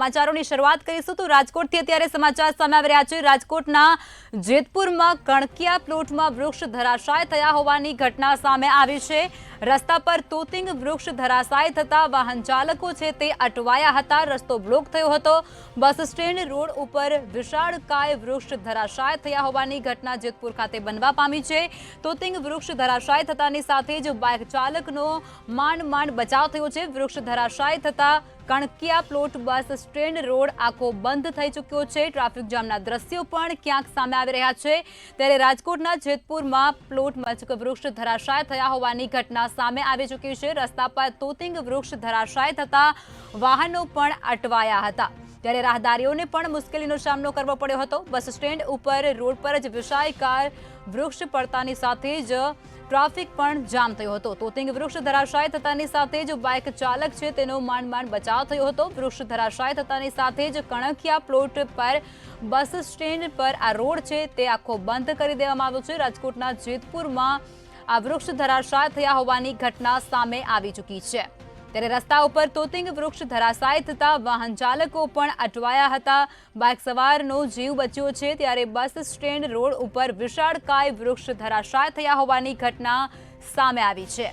સમાચારોની શરૂઆત કરીશું તો રાજકોટથી અત્યારે સમાચાર સામે આવી રહ્યા છે। રાજકોટના જેતપુરમાં કણકિયા પ્લોટમાં વૃક્ષ ધરાશાય થયા હોવાની ઘટના સામે આવી છે। રસ્તા પર તોતિંગ વૃક્ષ ધરાશાય થતા વાહન ચાલકો છે તે અટવાયા હતા। રસ્તો બ્લોક થયો હતો। બસ સ્ટેન્ડ રોડ ઉપર વિશાળકાય વૃક્ષ ધરાશાય થયા હોવાની ઘટના જેતપુર ખાતે બનવા પામી છે। તોતિંગ વૃક્ષ ધરાશાય થતાની સાથે જ બાઇક ચાલકનો માંડ બચાવ થયો છે। વૃક્ષ ધરાશાય થતા કણકિયા પ્લોટ બસ સ્ટેન્ડ રોડ આખો બંધ થઈ ચૂક્યો છે। ટ્રાફિક જામના દ્રશ્યો પણ ક્યાંક સામે આવી રહ્યા છે। ત્યારે રાજકોટના જેતપુરમાં પ્લોટમાં વૃક્ષ ધરાશાય થયા હોવાની ઘટના સામે આવી ચૂકી છે। રસ્તા પર તોતિંગ વૃક્ષ ધરાશાય થતા વાહનો પણ અટવાયા હતા। ત્યારે રાહદારીઓને પણ મુશ્કેલીનો સામનો કરવો પડ્યો હતો। બસ સ્ટેન્ડ ઉપર રોડ પર જ વિશાળકાય વૃક્ષ પડતાની સાથે જ ટ્રાફિક પણ જામ થયો હતો। તોતિંગ વૃક્ષ ધરાશાય થતાની સાથે જ બાઇક ચાલક છે તેનો માંડ બચાવ થયો હતો। વૃક્ષ ધરાશાય થતાની સાથે જ કણકિયા પ્લોટ પર બસ સ્ટેન્ડ પર આ રોડ છે તે આખો બંધ કરી દેવામાં આવ્યો છે। રાજકોટના જેતપુરમાં આ વૃક્ષ ધરાશાય થયા હોવાની ઘટના સામે આવી ચૂકી છે। ત્યારે રસ્તા ઉપર તોતિંગ વૃક્ષ ધરાશાય થતા વાહન ચાલકો પણ અટવાયા હતા। બાઇક સવારનો જીવ બચ્યો છે। ત્યારે બસ સ્ટેન્ડ રોડ ઉપર વિશાળકાય વૃક્ષ ધરાશાય થયા હોવાની ઘટના સામે આવી છે।